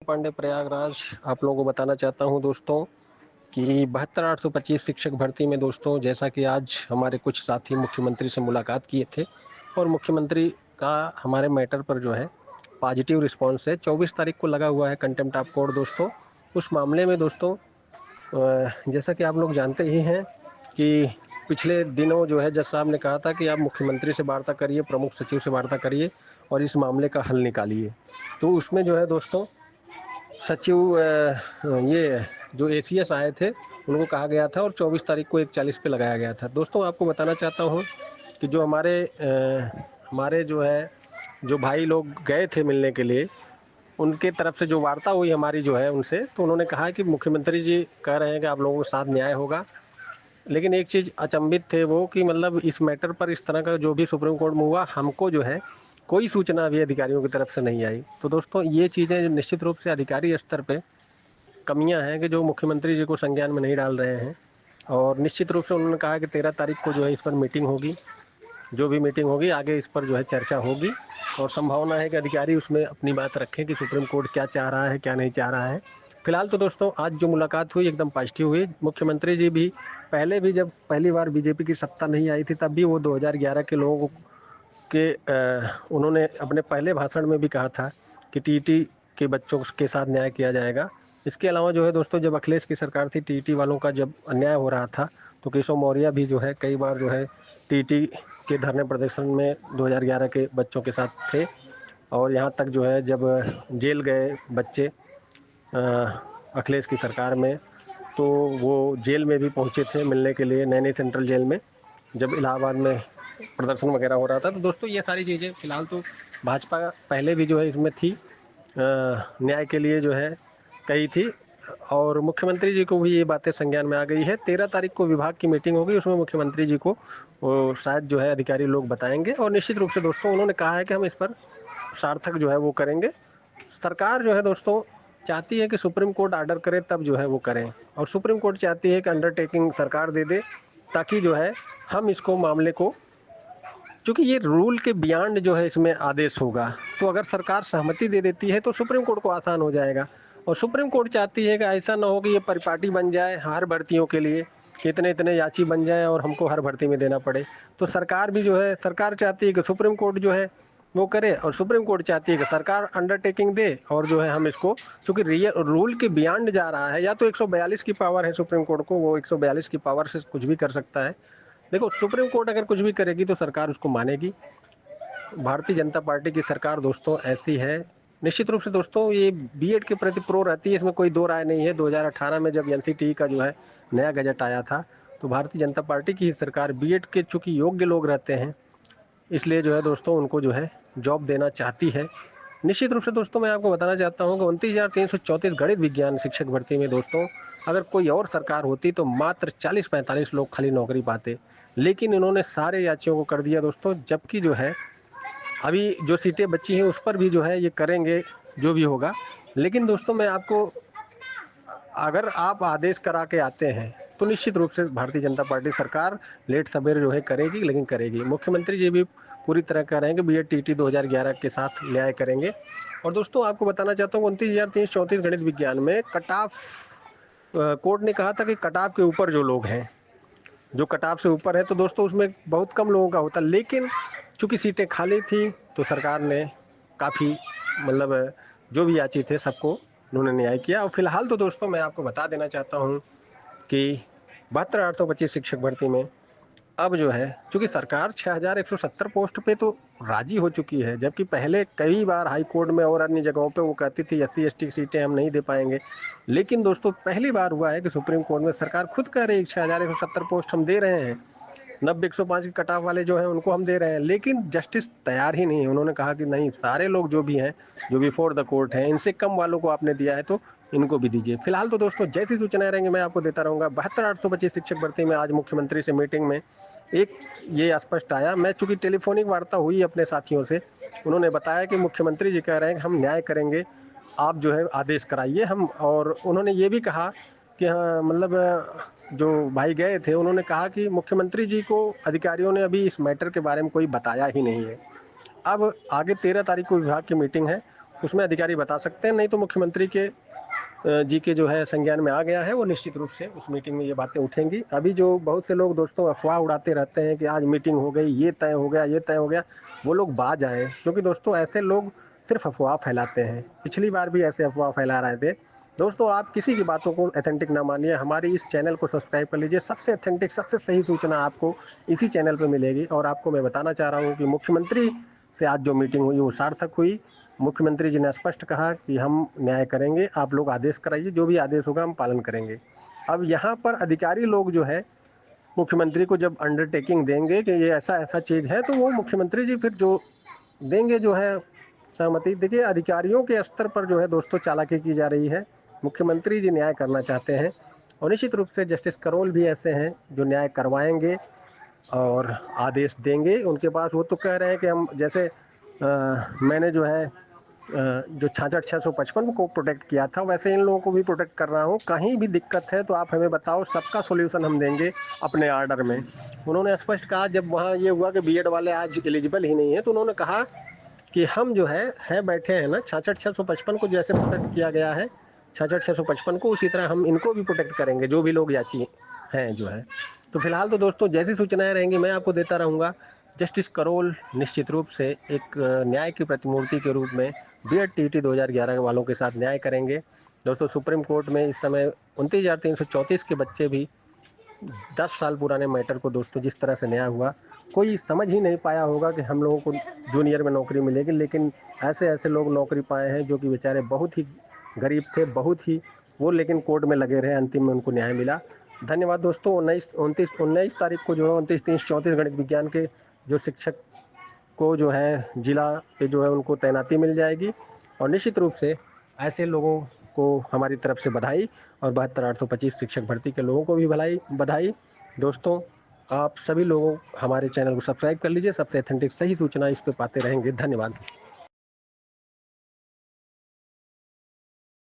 पांडे प्रयागराज आप लोगों को बताना चाहता हूं दोस्तों कि 72,825 शिक्षक भर्ती में दोस्तों जैसा कि आज हमारे कुछ साथी मुख्यमंत्री से मुलाकात किए थे और मुख्यमंत्री का हमारे मैटर पर जो है पॉजिटिव रिस्पांस है। 24 तारीख को लगा हुआ है कंटेम्प्ट ऑफ कोर्ट दोस्तों। उस मामले में दोस्तों जैसा कि आप लोग जानते ही हैं कि पिछले दिनों जो है जज साहब ने कहा था कि आप मुख्यमंत्री से वार्ता करिए, प्रमुख सचिव से वार्ता करिए और इस मामले का हल निकालिए। तो उसमें जो है दोस्तों सचिव ये जो एसीएस आए थे उनको कहा गया था और 24 तारीख को 1:40 पे लगाया गया था। दोस्तों आपको बताना चाहता हूँ कि जो हमारे जो है जो भाई लोग गए थे मिलने के लिए, उनके तरफ से जो वार्ता हुई हमारी जो है उनसे, तो उन्होंने कहा कि मुख्यमंत्री जी कह रहे हैं कि आप लोगों के साथ न्याय होगा। लेकिन एक चीज़ अचंभित थे वो कि मतलब इस मैटर पर इस तरह का जो भी सुप्रीम कोर्ट में हुआ, हमको जो है कोई सूचना अभी अधिकारियों की तरफ से नहीं आई। तो दोस्तों ये चीज़ें निश्चित रूप से अधिकारी स्तर पे कमियां हैं कि जो मुख्यमंत्री जी को संज्ञान में नहीं डाल रहे हैं। और निश्चित रूप से उन्होंने कहा कि 13 तारीख को जो है इस पर मीटिंग होगी, जो भी मीटिंग होगी आगे इस पर जो है चर्चा होगी और संभावना है कि अधिकारी उसमें अपनी बात रखें कि सुप्रीम कोर्ट क्या चाह रहा है क्या नहीं चाह रहा है। फिलहाल तो दोस्तों आज जो मुलाकात हुई एकदम पॉजिटिव हुई। मुख्यमंत्री जी भी पहले भी जब पहली बार बीजेपी की सत्ता नहीं आई थी तब भी वो 2011 के लोगों के उन्होंने अपने पहले भाषण में भी कहा था कि टीटी के बच्चों के साथ न्याय किया जाएगा। इसके अलावा जो है दोस्तों जब अखिलेश की सरकार थी, टीटी वालों का जब अन्याय हो रहा था तो केशव मौर्य भी जो है कई बार जो है टीटी के धरने प्रदर्शन में 2011 के बच्चों के साथ थे। और यहाँ तक जो है जब जेल गए बच्चे अखिलेश की सरकार में, तो वो जेल में भी पहुँचे थे मिलने के लिए, नैनी सेंट्रल जेल में जब इलाहाबाद में प्रदर्शन वगैरह हो रहा था। तो दोस्तों ये सारी चीज़ें फिलहाल तो भाजपा पहले भी जो है इसमें थी, न्याय के लिए जो है कही थी और मुख्यमंत्री जी को भी ये बातें संज्ञान में आ गई है। 13 तारीख को विभाग की मीटिंग होगी, उसमें मुख्यमंत्री जी को वो शायद जो है अधिकारी लोग बताएंगे और निश्चित रूप से दोस्तों उन्होंने कहा है कि हम इस पर सार्थक जो है वो करेंगे। सरकार जो है दोस्तों चाहती है कि सुप्रीम कोर्ट ऑर्डर करे तब जो है वो करें और सुप्रीम कोर्ट चाहती है कि अंडरटेकिंग सरकार दे दे ताकि जो है हम इसको मामले को, क्योंकि ये रूल के बियॉन्ड जो है इसमें आदेश होगा, तो अगर सरकार सहमति दे देती है तो सुप्रीम कोर्ट को आसान हो जाएगा। और सुप्रीम कोर्ट चाहती है कि ऐसा ना हो कि ये परिपाटी बन जाए हर भर्तियों के लिए, कि इतने इतने याची बन जाए और हमको हर भर्ती में देना पड़े। तो सरकार भी जो है सरकार चाहती है कि सुप्रीम कोर्ट जो है वो करे और सुप्रीम कोर्ट चाहती है कि सरकार अंडरटेकिंग दे और जो है हम इसको, चूंकि रियल रूल के बियॉन्ड जा रहा है, या तो 142 की पावर है सुप्रीम कोर्ट को, वो 142 की पावर से कुछ भी कर सकता है। देखो सुप्रीम कोर्ट अगर कुछ भी करेगी तो सरकार उसको मानेगी। भारतीय जनता पार्टी की सरकार दोस्तों ऐसी है। निश्चित रूप से दोस्तों ये बीएड के प्रति प्रो रहती है, इसमें कोई दो राय नहीं है। 2018 में जब एनसीटी का जो है नया गजट आया था तो भारतीय जनता पार्टी की सरकार बीएड के चूंकि योग्य लोग रहते हैं इसलिए जो है दोस्तों उनको जो है जॉब देना चाहती है। निश्चित रूप से दोस्तों मैं आपको बताना चाहता हूँ कि 29,334 गणित विज्ञान शिक्षक भर्ती में दोस्तों अगर कोई और सरकार होती तो मात्र 40-45 लोग खाली नौकरी पाते, लेकिन इन्होंने सारे याचियों को कर दिया दोस्तों। जबकि जो है अभी जो सीटें बची हैं उस पर भी जो है ये करेंगे जो भी होगा। लेकिन दोस्तों मैं आपको, अगर आप आदेश करा के आते हैं तो निश्चित रूप से भारतीय जनता पार्टी सरकार लेट सवेर जो है करेगी, लेकिन करेगी। मुख्यमंत्री जी भी पूरी तरह कह रहे हैं कि बीएड टीटी 2011 के साथ न्याय करेंगे। और दोस्तों आपको बताना चाहता हूँ 29,334 गणित विज्ञान में कट ऑफ, कोर्ट ने कहा था कि कट ऑफ के ऊपर जो लोग हैं, जो कट ऑफ से ऊपर है तो दोस्तों उसमें बहुत कम लोगों का होता, लेकिन चूंकि सीटें खाली थी तो सरकार ने काफ़ी मतलब जो भी याची थे सबको उन्होंने न्याय किया। और फिलहाल तो दोस्तों मैं आपको बता देना चाहता हूँ कि 72,825 शिक्षक भर्ती में अब जो है चूंकि सरकार 6,170 पोस्ट पे तो राजी हो चुकी है, जबकि पहले कई बार हाई कोर्ट में और अन्य जगहों पे वो कहती थी एससी एसटी की सीटें हम नहीं दे पाएंगे। लेकिन दोस्तों पहली बार हुआ है कि सुप्रीम कोर्ट में सरकार खुद कह रही है 6,170 पोस्ट हम दे रहे हैं, 90-105 के कट ऑफ वाले जो हैं उनको हम दे रहे हैं, लेकिन जस्टिस तैयार ही नहीं है। उन्होंने कहा कि नहीं, सारे लोग जो भी हैं जो बिफोर द कोर्ट हैं इनसे कम वालों को आपने दिया है तो इनको भी दीजिए। फिलहाल तो दोस्तों जैसी सूचनाएं रहेंगी मैं आपको देता रहूंगा। 72,825 शिक्षक भर्ती में आज मुख्यमंत्री से मीटिंग में एक ये स्पष्ट आया, मैं चूंकि टेलीफोनिक वार्ता हुई अपने साथियों से, उन्होंने बताया कि मुख्यमंत्री जी कह रहे हैं कि हम न्याय करेंगे, आप जो है आदेश कराइए हम। और उन्होंने ये भी कहा कि हाँ मतलब जो भाई गए थे उन्होंने कहा कि मुख्यमंत्री जी को अधिकारियों ने अभी इस मैटर के बारे में कोई बताया ही नहीं है। अब आगे 13 तारीख को विभाग की मीटिंग है उसमें अधिकारी बता सकते हैं, नहीं तो मुख्यमंत्री के जी के जो है संज्ञान में आ गया है, वो निश्चित रूप से उस मीटिंग में ये बातें उठेंगी। अभी जो बहुत से लोग दोस्तों अफवाह उड़ाते रहते हैं कि आज मीटिंग हो गई, ये तय हो गया, ये तय हो गया, वो लोग बाज आए, क्योंकि दोस्तों ऐसे लोग सिर्फ अफवाह फैलाते हैं। पिछली बार भी ऐसे अफवाह फैला रहे थे। दोस्तों आप किसी की बातों को अथेंटिक ना मानिए, हमारी इस चैनल को सब्सक्राइब कर लीजिए, सबसे अथेंटिक सबसे सही सूचना आपको इसी चैनल पर मिलेगी। और आपको मैं बताना चाह रहा हूँ कि मुख्यमंत्री से आज जो मीटिंग हुई वो सार्थक हुई। मुख्यमंत्री जी ने स्पष्ट कहा कि हम न्याय करेंगे, आप लोग आदेश कराइए, जो भी आदेश होगा हम पालन करेंगे। अब यहाँ पर अधिकारी लोग जो है मुख्यमंत्री को जब अंडरटेकिंग देंगे कि ये ऐसा ऐसा चीज़ है, तो वो मुख्यमंत्री जी फिर जो देंगे जो है सहमति। देखिए अधिकारियों के स्तर पर जो है दोस्तों चालाकी की जा रही है। मुख्यमंत्री जी न्याय करना चाहते हैं और निश्चित रूप से जस्टिस करोल भी ऐसे हैं जो न्याय करवाएंगे और आदेश देंगे उनके पास। वो तो कह रहे हैं कि हम जैसे मैंने जो है जो 66,655 को प्रोटेक्ट किया था, वैसे इन लोगों को भी प्रोटेक्ट कर रहा हूँ। कहीं भी दिक्कत है तो आप हमें बताओ, सबका सोल्यूशन हम देंगे अपने ऑर्डर में। उन्होंने स्पष्ट कहा, जब वहाँ ये हुआ कि बीएड वाले आज एलिजिबल ही नहीं है, तो उन्होंने कहा कि हम जो है बैठे हैं ना, 66,655 को जैसे प्रोटेक्ट किया गया है 66,655 को, उसी तरह हम इनको भी प्रोटेक्ट करेंगे जो भी लोग याची हैं जो है। तो फिलहाल तो दोस्तों जैसी सूचनाएं रहेंगी मैं आपको देता रहूंगा। जस्टिस करोल निश्चित रूप से एक न्याय की प्रतिमूर्ति के रूप में बीएड टीटी 2011 वालों के साथ न्याय करेंगे। दोस्तों सुप्रीम कोर्ट में इस समय 29,334 के बच्चे भी 10 साल पुराने मैटर को दोस्तों जिस तरह से न्याय हुआ, कोई समझ ही नहीं पाया होगा कि हम लोगों को जूनियर में नौकरी मिलेगी, लेकिन ऐसे ऐसे लोग नौकरी पाए हैं जो कि बेचारे बहुत ही गरीब थे, बहुत ही, वो लेकिन कोर्ट में लगे रहे, अंतिम में उनको न्याय मिला। धन्यवाद दोस्तों। 19 तारीख को जो है 29, 30, 34 गणित विज्ञान के जो शिक्षक को जो है जिला पे जो है उनको तैनाती मिल जाएगी। और निश्चित रूप से ऐसे लोगों को हमारी तरफ से बधाई, और 72,825 शिक्षक भर्ती के लोगों को भी बधाई। दोस्तों आप सभी लोगों हमारे चैनल को सब्सक्राइब कर लीजिए, सबसे अथेंटिक सही सूचना इस पे पाते रहेंगे। धन्यवाद।